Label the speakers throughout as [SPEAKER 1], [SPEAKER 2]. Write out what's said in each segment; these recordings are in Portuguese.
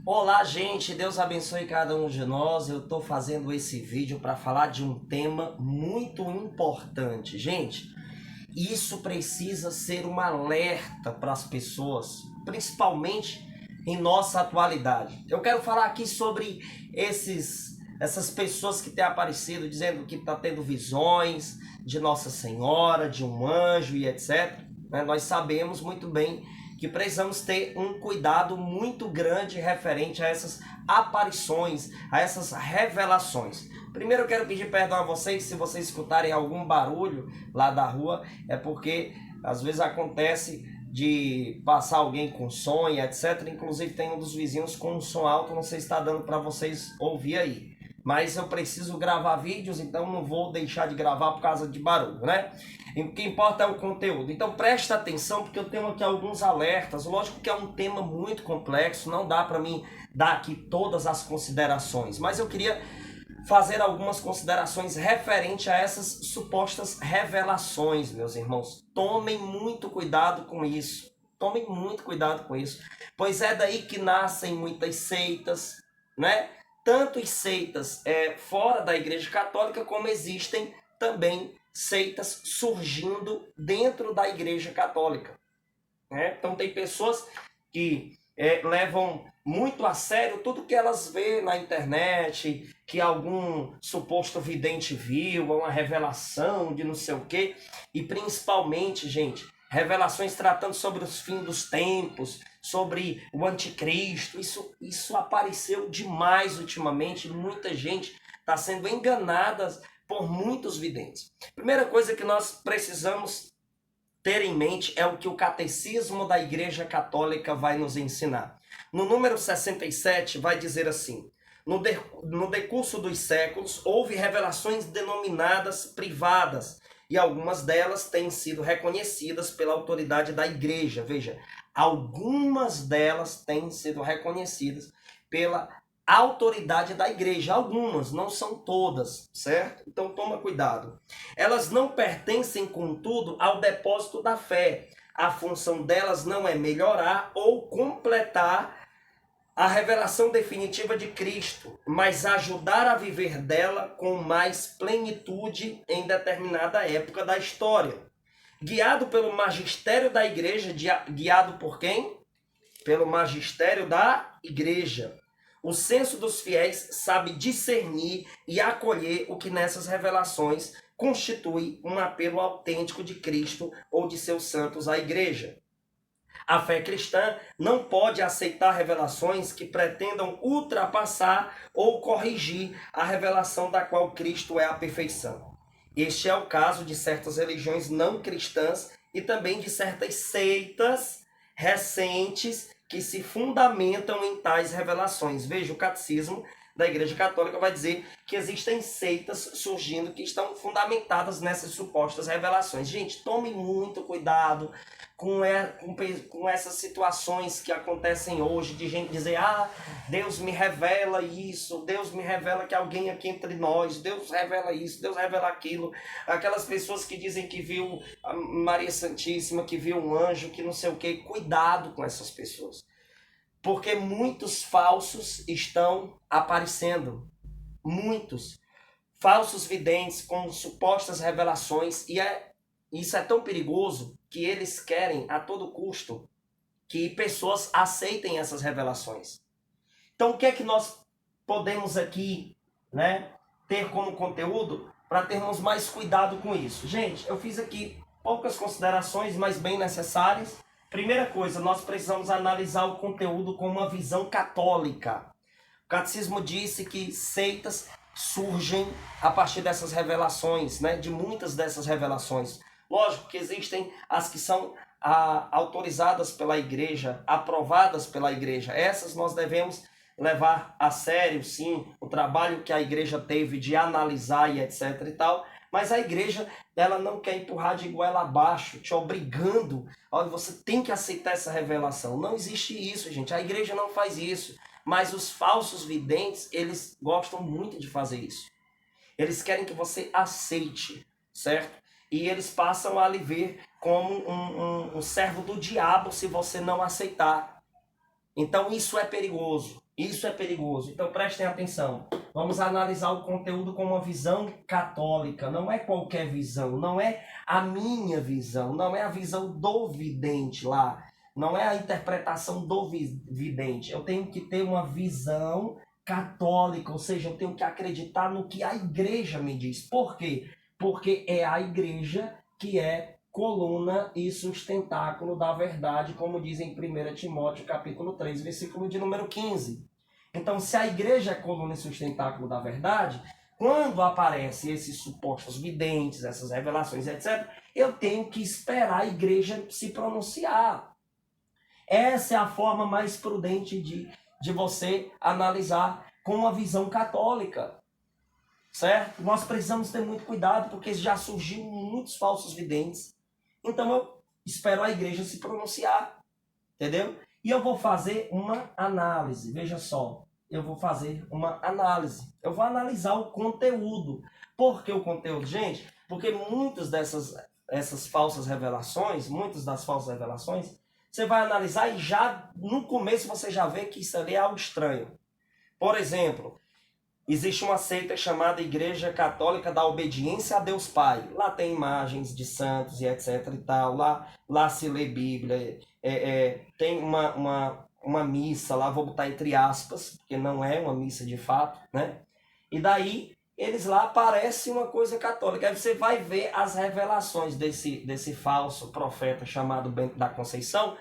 [SPEAKER 1] Olá, gente, Deus abençoe cada um de nós. Eu estou fazendo esse vídeo para falar de um tema muito importante. Gente, isso precisa ser um alerta para as pessoas, principalmente em nossa atualidade. Eu quero falar aqui sobre essas pessoas que têm aparecido dizendo que está tendo visões de Nossa Senhora, de um anjo e etc. Nós sabemos muito bem que precisamos ter um cuidado muito grande referente a essas aparições, a essas revelações. Primeiro eu quero pedir perdão a vocês se vocês escutarem algum barulho lá da rua, é porque às vezes acontece de passar alguém com som e etc. Inclusive tem um dos vizinhos com um som alto, não sei se está dando para vocês ouvir aí. Mas eu preciso gravar vídeos, então não vou deixar de gravar por causa de barulho, né? O que importa é o conteúdo. Então presta atenção, porque eu tenho aqui alguns alertas. Lógico que é um tema muito complexo, não dá para mim dar aqui todas as considerações, mas eu queria fazer algumas considerações referente a essas supostas revelações, meus irmãos. Tomem muito cuidado com isso. Tomem muito cuidado com isso, pois é daí que nascem muitas seitas, né? Tanto as seitas fora da Igreja Católica, como existem também seitas surgindo dentro da Igreja Católica. Então tem pessoas que levam muito a sério tudo que elas vê na internet, que algum suposto vidente viu, uma revelação de não sei o quê, e principalmente, gente, revelações tratando sobre os fins dos tempos, sobre o anticristo. Isso apareceu demais ultimamente. Muita gente está sendo enganada por muitos videntes. Primeira coisa que nós precisamos ter em mente é o que o Catecismo da Igreja Católica vai nos ensinar. No número 67 vai dizer assim: no decurso dos séculos houve revelações denominadas privadas, e algumas delas têm sido reconhecidas pela autoridade da Igreja. Veja, algumas delas têm sido reconhecidas pela autoridade da Igreja. Algumas, não são todas, certo? Então toma cuidado. Elas não pertencem, contudo, ao depósito da fé. A função delas não é melhorar ou completar a revelação definitiva de Cristo, mas ajudar a viver dela com mais plenitude em determinada época da história. Guiado pelo magistério da Igreja, guiado por quem? Pelo magistério da Igreja. O senso dos fiéis sabe discernir e acolher o que nessas revelações constitui um apelo autêntico de Cristo ou de seus santos à Igreja. A fé cristã não pode aceitar revelações que pretendam ultrapassar ou corrigir a revelação da qual Cristo é a perfeição. Este é o caso de certas religiões não cristãs e também de certas seitas recentes que se fundamentam em tais revelações. Veja, o Catecismo da Igreja Católica vai dizer que existem seitas surgindo que estão fundamentadas nessas supostas revelações. Gente, tome muito cuidado com essas situações que acontecem hoje, de gente dizer: Deus me revela isso, Deus me revela que alguém aqui entre nós, Deus revela isso, Deus revela aquilo. Aquelas pessoas que dizem que viu a Maria Santíssima, que viu um anjo, que não sei o quê. Cuidado com essas pessoas, porque muitos falsos estão aparecendo, muitos falsos videntes com supostas revelações, e isso é tão perigoso que eles querem a todo custo que pessoas aceitem essas revelações. Então o que é que nós podemos aqui, ter como conteúdo para termos mais cuidado com isso? Gente, eu fiz aqui poucas considerações, mas bem necessárias. Primeira coisa, nós precisamos analisar o conteúdo com uma visão católica. O Catecismo disse que seitas surgem a partir dessas revelações, de muitas dessas revelações. Lógico que existem as que são autorizadas pela Igreja, aprovadas pela Igreja. Essas nós devemos levar a sério, sim, o trabalho que a Igreja teve de analisar e etc e tal. Mas a Igreja, ela não quer empurrar de goela abaixo, te obrigando. Olha, você tem que aceitar essa revelação. Não existe isso, gente. A Igreja não faz isso. Mas os falsos videntes, eles gostam muito de fazer isso. Eles querem que você aceite, certo? E eles passam a lhe ver como um servo do diabo se você não aceitar. Então isso é perigoso. Isso é perigoso. Então prestem atenção. Vamos analisar o conteúdo com uma visão católica. Não é qualquer visão, não é a minha visão, não é a visão do vidente lá, não é a interpretação do vidente. Eu tenho que ter uma visão católica, ou seja, eu tenho que acreditar no que a igreja me diz. Por quê? Porque é a igreja que é coluna e sustentáculo da verdade, como diz em 1 Timóteo capítulo 3, versículo de número 15. Então, se a igreja é coluna e sustentáculo da verdade, quando aparecem esses supostos videntes, essas revelações, etc., eu tenho que esperar a igreja se pronunciar. Essa é a forma mais prudente de você analisar com uma visão católica. Certo? Nós precisamos ter muito cuidado, porque já surgiu muitos falsos videntes. Então eu espero a igreja se pronunciar. Entendeu? E eu vou fazer uma análise. Veja só. Eu vou fazer uma análise. Eu vou analisar o conteúdo. Por que o conteúdo, gente? Porque muitas essas falsas revelações, você vai analisar e já no começo você já vê que isso ali é algo estranho. Por exemplo, existe uma seita chamada Igreja Católica da Obediência a Deus Pai. Lá tem imagens de santos e etc e tal. Lá se lê Bíblia. Tem uma missa lá, vou botar entre aspas, porque não é uma missa de fato, né? E daí, eles lá aparecem uma coisa católica. Aí você vai ver as revelações desse falso profeta chamado Bento da Conceição.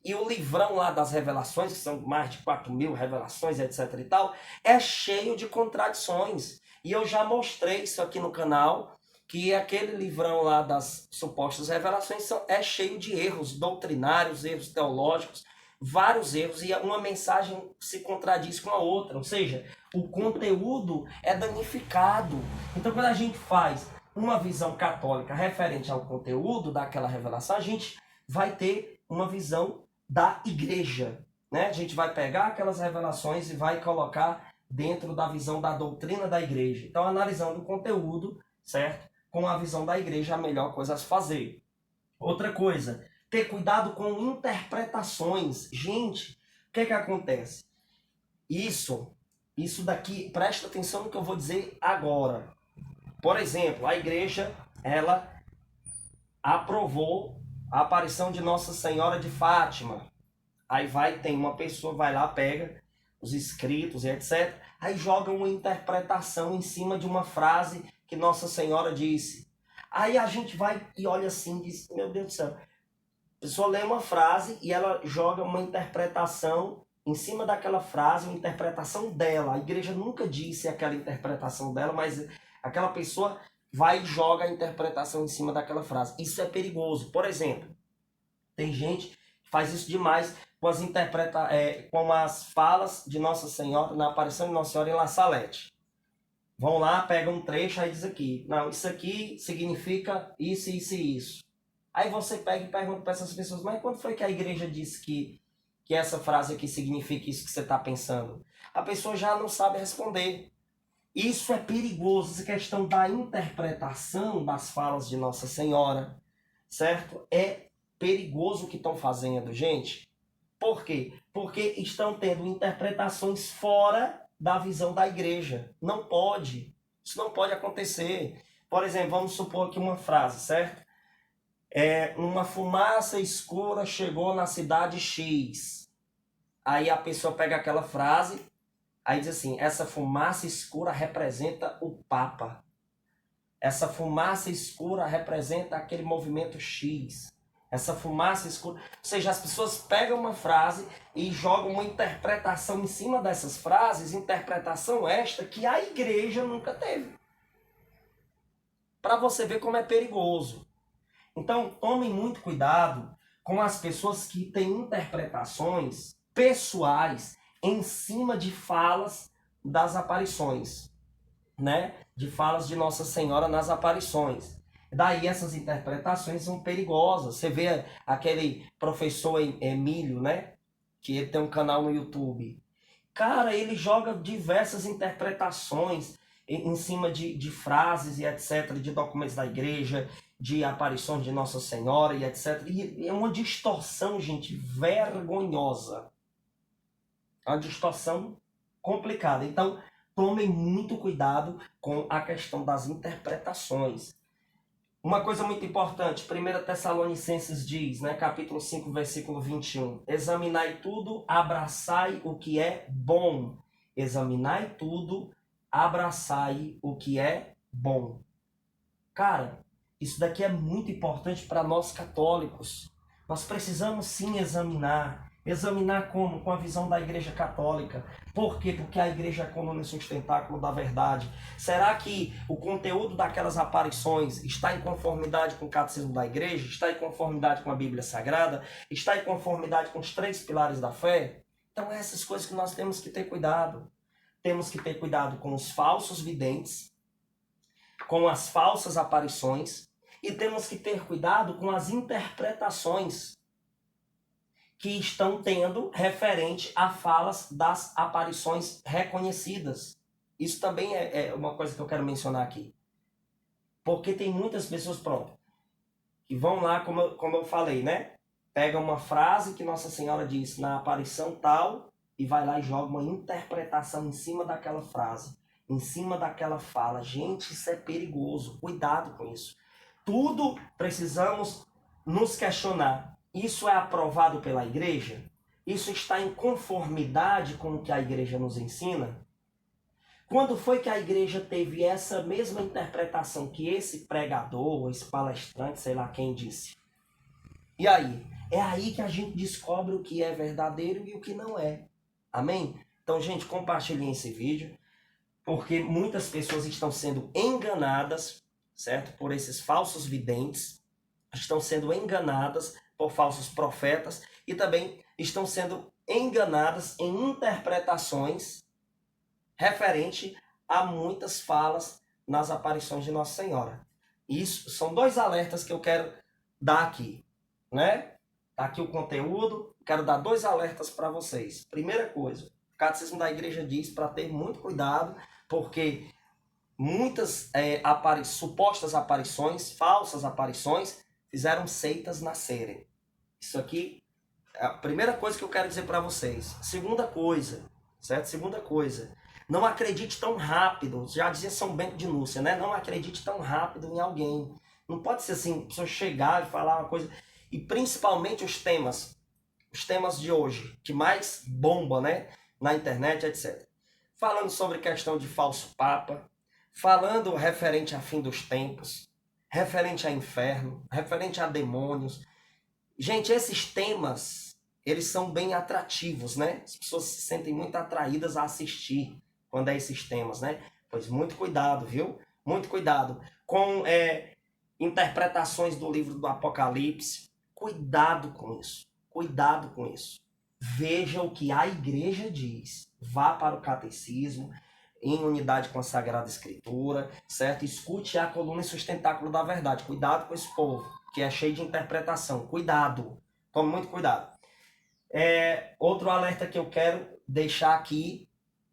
[SPEAKER 1] E o livrão lá das revelações, que são mais de 4.000 revelações, etc e tal, é cheio de contradições. E eu já mostrei isso aqui no canal, que aquele livrão lá das supostas revelações é cheio de erros doutrinários, erros teológicos, vários erros, e uma mensagem se contradiz com a outra. Ou seja, o conteúdo é danificado. Então, quando a gente faz uma visão católica referente ao conteúdo daquela revelação, a gente vai ter uma visão da igreja, né? A gente vai pegar aquelas revelações e vai colocar dentro da visão da doutrina da igreja. Então, analisando o conteúdo, certo? Com a visão da igreja, a melhor coisa a se fazer. Outra coisa, ter cuidado com interpretações. Gente, o que acontece? Isso daqui, presta atenção no que eu vou dizer agora. Por exemplo, a igreja, ela aprovou a aparição de Nossa Senhora de Fátima. Aí tem uma pessoa, vai lá, pega os escritos e etc. Aí joga uma interpretação em cima de uma frase que Nossa Senhora disse. Aí a gente vai e olha assim e diz, meu Deus do céu. A pessoa lê uma frase e ela joga uma interpretação em cima daquela frase, uma interpretação dela. A igreja nunca disse aquela interpretação dela, mas aquela pessoa vai e joga a interpretação em cima daquela frase. Isso é perigoso. Por exemplo, tem gente que faz isso demais com as falas de Nossa Senhora, na aparição de Nossa Senhora em La Salete. Vão lá, pegam um trecho, aí diz aqui, não, isso aqui significa isso, isso e isso. Aí você pega e pergunta para essas pessoas, mas quando foi que a igreja disse que essa frase aqui significa isso que você está pensando? A pessoa já não sabe responder. Isso é perigoso, essa questão da interpretação das falas de Nossa Senhora, certo? É perigoso o que estão fazendo, gente. Por quê? Porque estão tendo interpretações fora da visão da igreja. Não pode. Isso não pode acontecer. Por exemplo, vamos supor aqui uma frase, certo? Uma fumaça escura chegou na cidade X. Aí a pessoa pega aquela frase, aí diz assim, essa fumaça escura representa o Papa. Essa fumaça escura representa aquele movimento X. Essa fumaça escura... Ou seja, as pessoas pegam uma frase e jogam uma interpretação em cima dessas frases, interpretação esta que a igreja nunca teve. Para você ver como é perigoso. Então, tomem muito cuidado com as pessoas que têm interpretações pessoais em cima de falas das aparições, né? De falas de Nossa Senhora nas aparições. Daí essas interpretações são perigosas. Você vê aquele professor Emílio, né? Que ele tem um canal no YouTube. Cara, ele joga diversas interpretações em cima de frases e etc. De documentos da igreja, de aparições de Nossa Senhora e etc. E é uma distorção, gente, vergonhosa. Uma distorção complicada. Então, tomem muito cuidado com a questão das interpretações. Uma coisa muito importante, 1 Tessalonicenses diz, né, capítulo 5, versículo 21, examinai tudo, abraçai o que é bom. Examinai tudo, abraçai o que é bom. Cara, isso daqui é muito importante para nós católicos. Nós precisamos sim examinar. Examinar como? Com a visão da Igreja Católica. Por quê? Porque a Igreja é a coluna e sustentáculo da verdade. Será que o conteúdo daquelas aparições está em conformidade com o Catecismo da Igreja? Está em conformidade com a Bíblia Sagrada? Está em conformidade com os 3 pilares da fé? Então, essas coisas que nós temos que ter cuidado. Temos que ter cuidado com os falsos videntes, com as falsas aparições, e temos que ter cuidado com as interpretações que estão tendo referente a falas das aparições reconhecidas. Isso também é uma coisa que eu quero mencionar aqui. Porque tem muitas pessoas, pronto, que vão lá, como eu falei, né? Pega uma frase que Nossa Senhora disse na aparição tal e vai lá e joga uma interpretação em cima daquela frase, em cima daquela fala. Gente, isso é perigoso. Cuidado com isso. Tudo precisamos nos questionar. Isso é aprovado pela igreja? Isso está em conformidade com o que a igreja nos ensina? Quando foi que a igreja teve essa mesma interpretação que esse pregador, esse palestrante, sei lá quem disse? E aí? É aí que a gente descobre o que é verdadeiro e o que não é. Amém? Então, gente, compartilhem esse vídeo, porque muitas pessoas estão sendo enganadas, certo? Por esses falsos videntes, estão sendo enganadas por falsos profetas e também estão sendo enganadas em interpretações referente a muitas falas nas aparições de Nossa Senhora. Isso são 2 alertas que eu quero dar aqui, né? Tá aqui o conteúdo, quero dar 2 alertas para vocês. Primeira coisa, o Catecismo da Igreja diz para ter muito cuidado, porque muitas supostas aparições, falsas aparições, fizeram seitas nascerem. Isso aqui é a primeira coisa que eu quero dizer para vocês. Segunda coisa, certo? Segunda coisa, não acredite tão rápido. Já dizia São Bento de Núrcia, né? Não acredite tão rápido em alguém. Não pode ser assim, a pessoa chegar e falar uma coisa. E principalmente os temas de hoje, que mais bomba, né? Na internet, etc. Falando sobre questão de falso papa, falando referente a fim dos tempos, referente a inferno, referente a demônios. Gente, esses temas, eles são bem atrativos, né? As pessoas se sentem muito atraídas a assistir quando é esses temas, né? Pois muito cuidado, viu? Muito cuidado com interpretações do livro do Apocalipse. Cuidado com isso. Cuidado com isso. Veja o que a igreja diz. Vá para o catecismo, em unidade com a Sagrada Escritura, certo? Escute a coluna e sustentáculo da verdade. Cuidado com esse povo, que é cheio de interpretação. Cuidado. Tome muito cuidado. Outro alerta que eu quero deixar aqui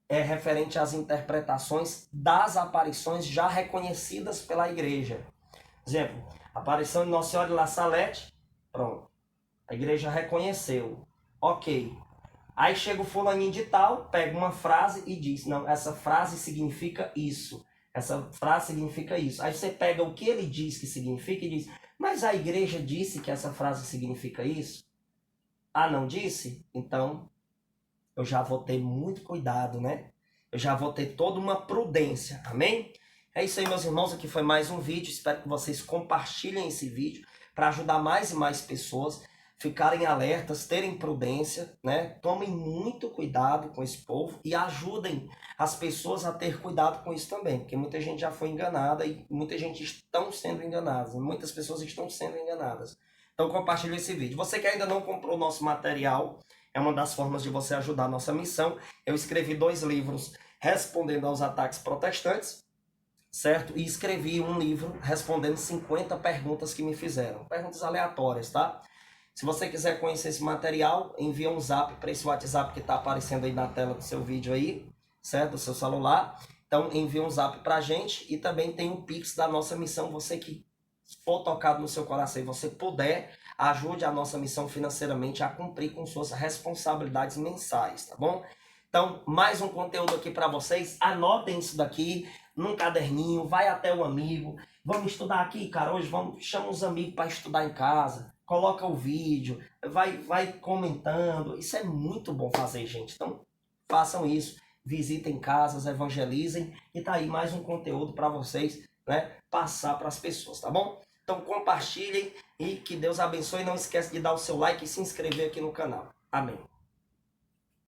[SPEAKER 1] é referente às interpretações das aparições já reconhecidas pela igreja. Exemplo, aparição de Nossa Senhora de La Salette, pronto. A igreja reconheceu. Ok. Aí chega o fulaninho de tal, pega uma frase e diz, não, essa frase significa isso. Essa frase significa isso. Aí você pega o que ele diz que significa e diz, mas a igreja disse que essa frase significa isso? Ah, não disse? Então, eu já vou ter muito cuidado, né? Eu já vou ter toda uma prudência, amém? É isso aí, meus irmãos, aqui foi mais um vídeo. Espero que vocês compartilhem esse vídeo para ajudar mais e mais pessoas, ficarem alertas, terem prudência, né? Tomem muito cuidado com esse povo e ajudem as pessoas a ter cuidado com isso também, porque muita gente já foi enganada e muita gente estão sendo enganadas, muitas pessoas estão sendo enganadas. Então compartilhe esse vídeo. Você que ainda não comprou o nosso material, é uma das formas de você ajudar a nossa missão. Eu escrevi 2 livros respondendo aos ataques protestantes, certo? E escrevi um livro respondendo 50 perguntas que me fizeram. Perguntas aleatórias, tá? Se você quiser conhecer esse material, envia um zap para esse WhatsApp que está aparecendo aí na tela do seu vídeo aí, certo? Do seu celular. Então envia um zap para a gente e também tem um Pix da nossa missão. Você que for tocado no seu coração e você puder, ajude a nossa missão financeiramente a cumprir com suas responsabilidades mensais, tá bom? Então, mais um conteúdo aqui para vocês. Anotem isso daqui num caderninho, vai até o amigo. Vamos estudar aqui, cara. Hoje chama os amigos para estudar em casa. Coloca o vídeo, vai comentando. Isso é muito bom fazer, gente. Então, façam isso. Visitem casas, evangelizem. E tá aí mais um conteúdo para vocês, né, passar para as pessoas, tá bom? Então, compartilhem e que Deus abençoe. Não esquece de dar o seu like e se inscrever aqui no canal. Amém.